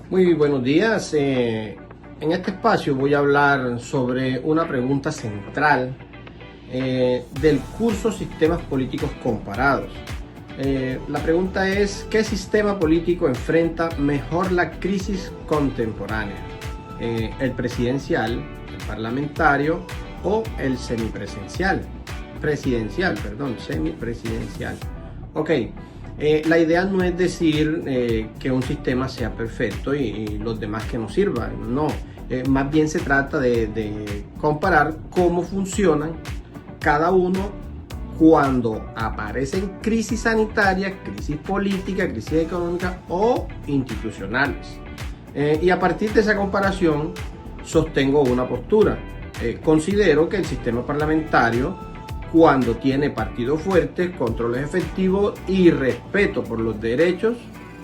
Muy buenos días. En este espacio voy a hablar sobre una pregunta central del curso Sistemas Políticos Comparados. La pregunta es: ¿qué sistema político enfrenta mejor la crisis contemporánea? ¿El presidencial, el parlamentario o el semipresidencial? Semipresidencial. Ok. La idea no es decir que un sistema sea perfecto y los demás que no sirvan, no. Más bien se trata de comparar cómo funcionan cada uno cuando aparecen crisis sanitarias, crisis políticas, crisis económicas o institucionales. Y a partir de esa comparación sostengo una postura. Considero que el sistema parlamentario, cuando tiene partidos fuertes, controles efectivos y respeto por los derechos,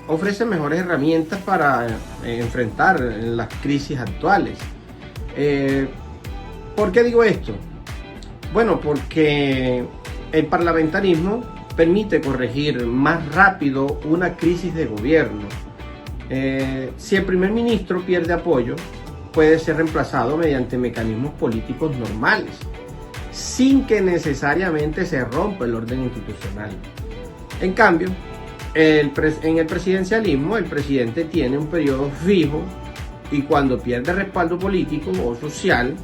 ofrece mejores herramientas para enfrentar las crisis actuales. ¿Por qué digo esto? Bueno, porque el parlamentarismo permite corregir más rápido una crisis de gobierno. Si el primer ministro pierde apoyo, puede ser reemplazado mediante mecanismos políticos normales, sin que necesariamente se rompa el orden institucional. En cambio, en el presidencialismo, el presidente tiene un periodo fijo y cuando pierde respaldo político o social,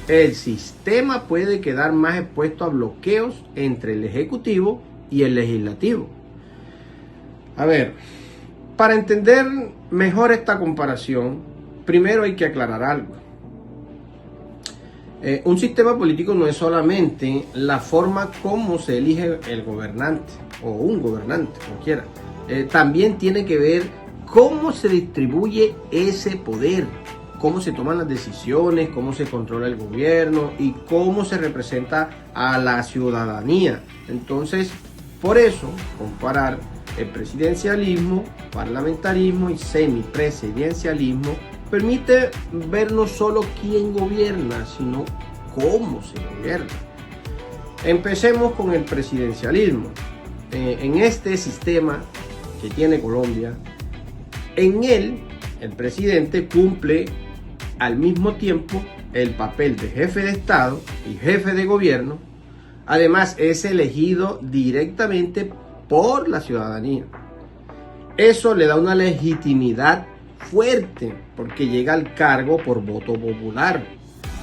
el sistema puede quedar más expuesto a bloqueos entre el ejecutivo y el legislativo. A ver, para entender mejor esta comparación, primero hay que aclarar algo. Un sistema político no es solamente la forma como se elige el gobernante o un gobernante, cualquiera. También tiene que ver cómo se distribuye ese poder, cómo se toman las decisiones, cómo se controla el gobierno y cómo se representa a la ciudadanía. Entonces, por eso, comparar el presidencialismo, parlamentarismo y semipresidencialismo permite ver no solo quién gobierna, sino cómo se gobierna. Empecemos con el presidencialismo. En este sistema que tiene Colombia, en él el presidente cumple al mismo tiempo el papel de jefe de Estado y jefe de gobierno. Además, es elegido directamente por la ciudadanía. Eso le da una legitimidad fuerte porque llega al cargo por voto popular.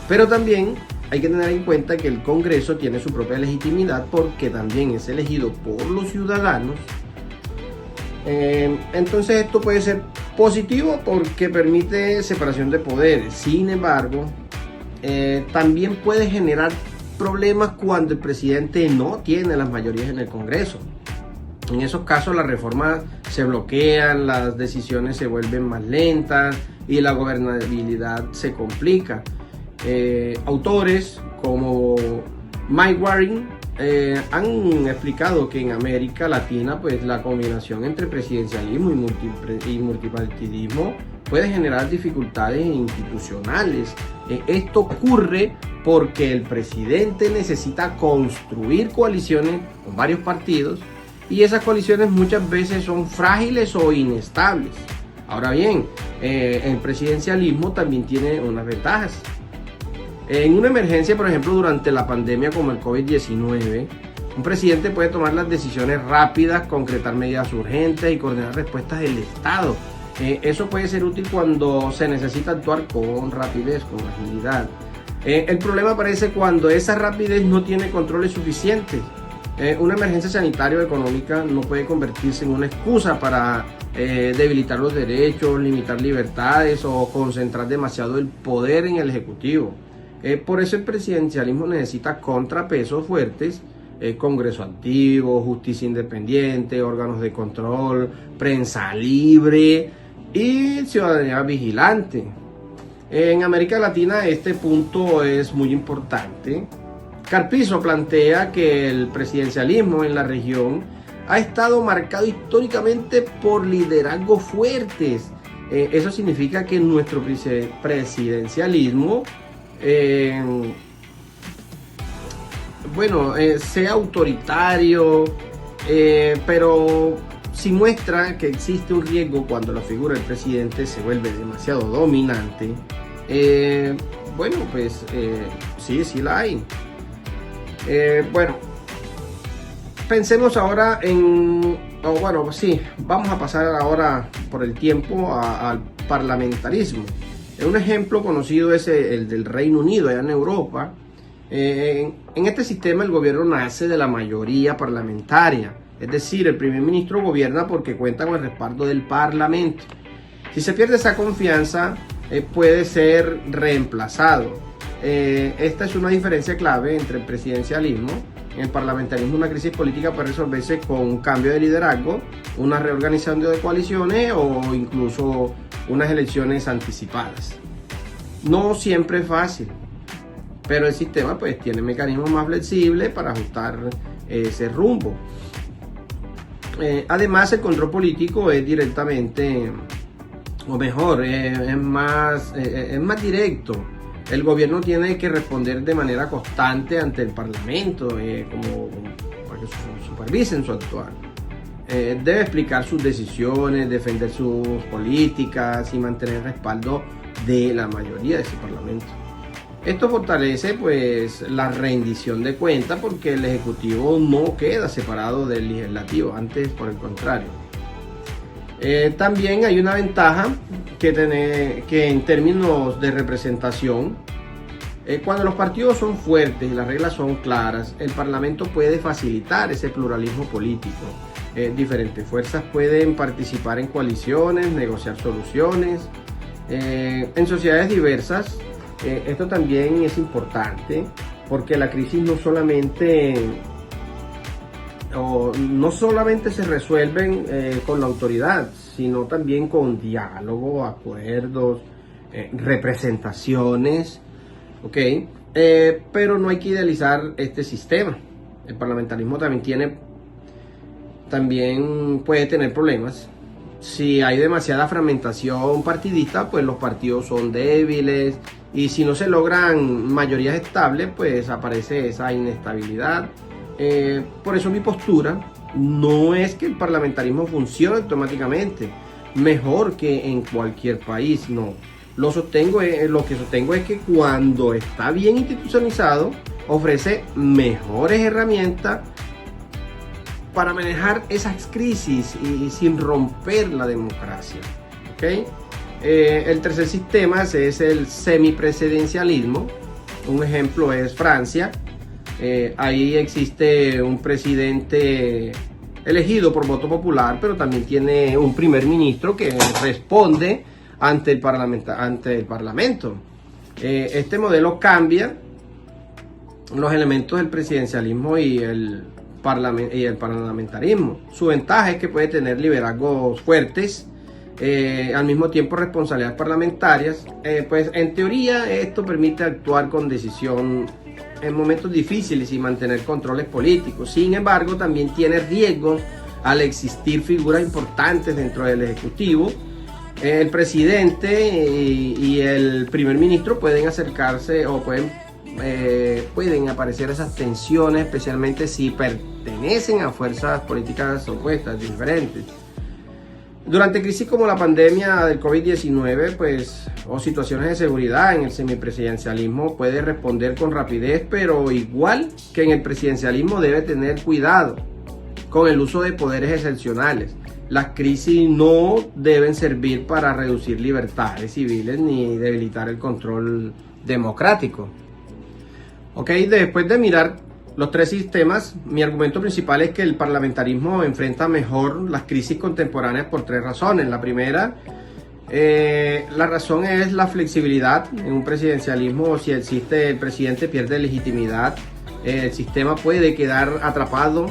Pero también hay que tener en cuenta que el Congreso tiene su propia legitimidad porque también es elegido por los ciudadanos. Entonces esto puede ser positivo porque permite separación de poderes. Sin embargo, también puede generar problemas cuando el presidente no tiene las mayorías en el Congreso. En esos casos las reformas se bloquean, las decisiones se vuelven más lentas y la gobernabilidad se complica. Autores como Mike Waring han explicado que en América Latina pues la combinación entre presidencialismo y multipartidismo puede generar dificultades institucionales. Esto ocurre porque el presidente necesita construir coaliciones con varios partidos y esas coaliciones muchas veces son frágiles o inestables. Ahora bien, el presidencialismo también tiene unas ventajas. En una emergencia, por ejemplo, durante la pandemia como el COVID-19, un presidente puede tomar las decisiones rápidas, concretar medidas urgentes y coordinar respuestas del Estado. Eso puede ser útil cuando se necesita actuar con rapidez, con agilidad. El problema aparece cuando esa rapidez no tiene controles suficientes. Una emergencia sanitaria o económica no puede convertirse en una excusa para debilitar los derechos, limitar libertades o concentrar demasiado el poder en el Ejecutivo. Por eso el presidencialismo necesita contrapesos fuertes, Congreso activo, justicia independiente, órganos de control, prensa libre y ciudadanía vigilante. En América Latina este punto es muy importante. Carpizo plantea que el presidencialismo en la región ha estado marcado históricamente por liderazgos fuertes. Eso significa que nuestro presidencialismo sea autoritario, pero si muestra que existe un riesgo cuando la figura del presidente se vuelve demasiado dominante, bueno, pues sí la hay. Bueno, pensemos ahora vamos a pasar ahora por el tiempo al parlamentarismo. Un ejemplo conocido es el del Reino Unido, allá en Europa. En este sistema el gobierno nace de la mayoría parlamentaria, es decir, el primer ministro gobierna porque cuenta con el respaldo del parlamento. Si se pierde esa confianza, puede ser reemplazado. Esta es una diferencia clave entre el presidencialismo. En el parlamentarismo una crisis política puede resolverse con un cambio de liderazgo, una reorganización de coaliciones o incluso unas elecciones anticipadas. No siempre es fácil, pero el sistema pues tiene mecanismos más flexibles para ajustar ese rumbo. Además, el control político es directamente, o mejor, es más directo. El gobierno tiene que responder de manera constante ante el Parlamento, como para que supervisen su actuar. Debe explicar sus decisiones, defender sus políticas y mantener el respaldo de la mayoría de ese Parlamento. Esto fortalece pues la rendición de cuentas porque el Ejecutivo no queda separado del Legislativo, antes por el contrario. También hay una ventaja que en términos de representación, cuando los partidos son fuertes y las reglas son claras, el Parlamento puede facilitar ese pluralismo político. Diferentes fuerzas pueden participar en coaliciones, negociar soluciones. En sociedades diversas, esto también es importante porque la crisis no solamente se resuelven con la autoridad, sino también con diálogo, acuerdos, representaciones, ¿ok? Pero no hay que idealizar este sistema. El parlamentarismo también puede tener problemas. Si hay demasiada fragmentación partidista, pues los partidos son débiles y si no se logran mayorías estables, pues aparece esa inestabilidad. Por eso mi postura no es que el parlamentarismo funcione automáticamente mejor que en cualquier país, no. Lo que sostengo es que cuando está bien institucionalizado, ofrece mejores herramientas para manejar esas crisis y sin romper la democracia. ¿Okay? El tercer sistema es el semipresidencialismo. Un ejemplo es Francia. Ahí existe un presidente elegido por voto popular, pero también tiene un primer ministro que responde ante el parlamento. Este modelo cambia los elementos del presidencialismo y el parlamentarismo. Su ventaja es que puede tener liderazgos fuertes, al mismo tiempo responsabilidades parlamentarias. Pues en teoría esto permite actuar con decisión en momentos difíciles y mantener controles políticos. Sin embargo, también tiene riesgos al existir figuras importantes dentro del Ejecutivo. El presidente y el primer ministro pueden acercarse o pueden aparecer esas tensiones, especialmente si pertenecen a fuerzas políticas opuestas, diferentes. Durante crisis como la pandemia del COVID-19, o situaciones de seguridad, en el semipresidencialismo puede responder con rapidez, pero igual que en el presidencialismo debe tener cuidado con el uso de poderes excepcionales. Las crisis no deben servir para reducir libertades civiles ni debilitar el control democrático. Ok, después de mirar los tres sistemas, mi argumento principal es que el parlamentarismo enfrenta mejor las crisis contemporáneas por tres razones. La primera, la razón es la flexibilidad. En un presidencialismo, si el presidente pierde legitimidad, el sistema puede quedar atrapado.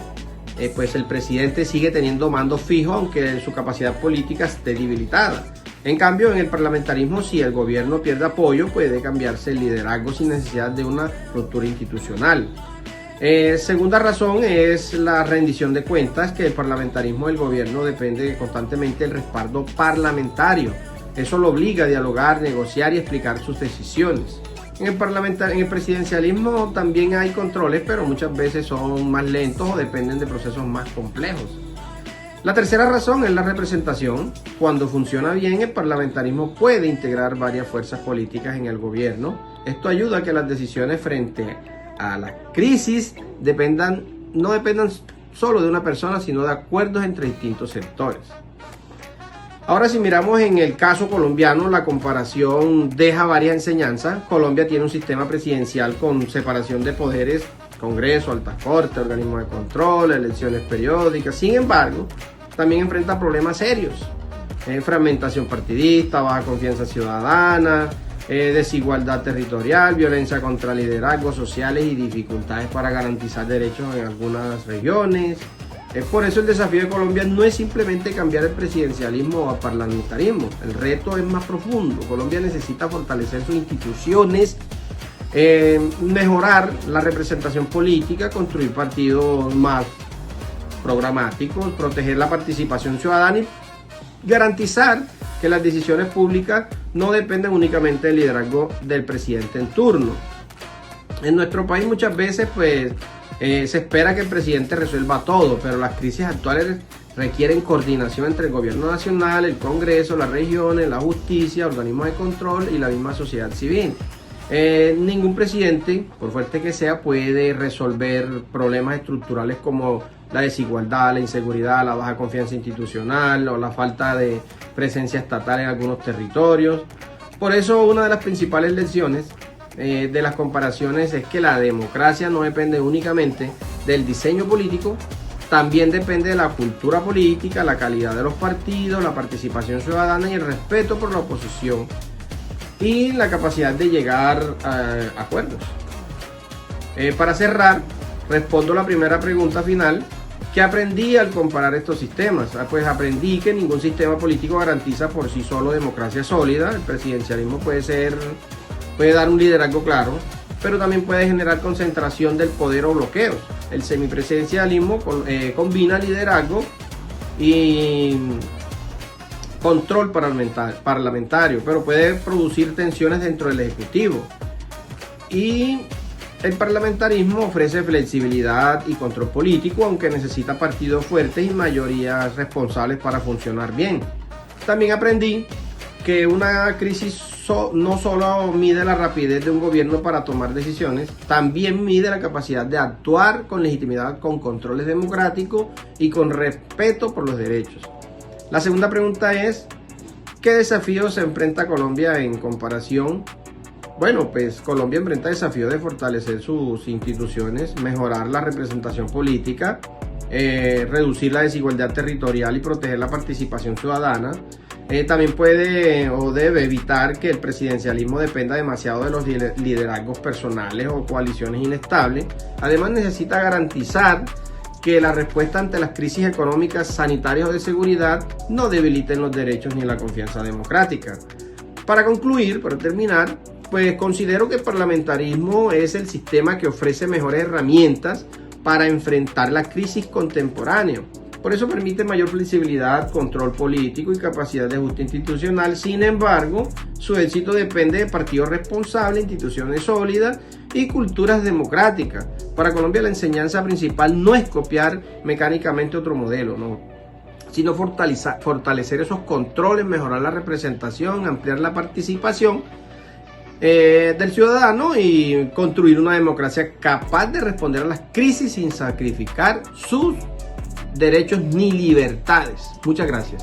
Pues el presidente sigue teniendo mando fijo, aunque su capacidad política esté debilitada. En cambio, en el parlamentarismo, si el gobierno pierde apoyo, puede cambiarse el liderazgo sin necesidad de una ruptura institucional. Segunda razón es la rendición de cuentas, que el parlamentarismo del gobierno depende constantemente del respaldo parlamentario. Eso lo obliga a dialogar, negociar y explicar sus decisiones. En el presidencialismo también hay controles, pero muchas veces son más lentos o dependen de procesos más complejos. La tercera razón es la representación. Cuando funciona bien, el parlamentarismo puede integrar varias fuerzas políticas en el gobierno. Esto ayuda a que las decisiones frente a la crisis no dependan solo de una persona, sino de acuerdos entre distintos sectores. Ahora, si miramos en el caso colombiano, la comparación deja varias enseñanzas. Colombia tiene un sistema presidencial con separación de poderes, Congreso, Alta Corte, organismos de control, elecciones periódicas. Sin embargo, también enfrenta problemas serios: fragmentación partidista, baja confianza ciudadana, desigualdad territorial, violencia contra liderazgos sociales y dificultades para garantizar derechos en algunas regiones. Por eso el desafío de Colombia no es simplemente cambiar el presidencialismo o parlamentarismo. El reto es más profundo. Colombia necesita fortalecer sus instituciones, mejorar la representación política, construir partidos más programáticos, proteger la participación ciudadana y garantizar que las decisiones públicas no dependen únicamente del liderazgo del presidente en turno. En nuestro país muchas veces se espera que el presidente resuelva todo, pero las crisis actuales requieren coordinación entre el gobierno nacional, el Congreso, las regiones, la justicia, organismos de control y la misma sociedad civil. Ningún presidente, por fuerte que sea, puede resolver problemas estructurales como la desigualdad, la inseguridad, la baja confianza institucional o la falta de presencia estatal en algunos territorios. Por eso, una de las principales lecciones de las comparaciones es que la democracia no depende únicamente del diseño político, también depende de la cultura política, la calidad de los partidos, la participación ciudadana y el respeto por la oposición y la capacidad de llegar a acuerdos. Para cerrar, respondo la primera pregunta final. ¿Qué aprendí al comparar estos sistemas? Pues aprendí que ningún sistema político garantiza por sí solo democracia sólida. El presidencialismo puede dar un liderazgo claro, pero también puede generar concentración del poder o bloqueos. El semipresidencialismo combina liderazgo y control parlamentario, pero puede producir tensiones dentro del Ejecutivo. Y el parlamentarismo ofrece flexibilidad y control político, aunque necesita partidos fuertes y mayorías responsables para funcionar bien. También aprendí que una crisis no solo mide la rapidez de un gobierno para tomar decisiones, también mide la capacidad de actuar con legitimidad, con controles democráticos y con respeto por los derechos. La segunda pregunta es: ¿qué desafíos se enfrenta Colombia en comparación? Bueno, pues Colombia enfrenta desafíos de fortalecer sus instituciones, mejorar la representación política, reducir la desigualdad territorial y proteger la participación ciudadana. También puede o debe evitar que el presidencialismo dependa demasiado de los liderazgos personales o coaliciones inestables. Además, necesita garantizar que la respuesta ante las crisis económicas, sanitarias o de seguridad no debiliten los derechos ni la confianza democrática. Para concluir, para terminar, pues considero que el parlamentarismo es el sistema que ofrece mejores herramientas para enfrentar la crisis contemporánea. Por eso permite mayor flexibilidad, control político y capacidad de ajuste institucional. Sin embargo, su éxito depende de partidos responsables, instituciones sólidas y culturas democráticas. Para Colombia, la enseñanza principal no es copiar mecánicamente otro modelo, no, sino fortalecer esos controles, mejorar la representación, ampliar la participación del ciudadano y construir una democracia capaz de responder a las crisis sin sacrificar sus derechos ni libertades. Muchas gracias.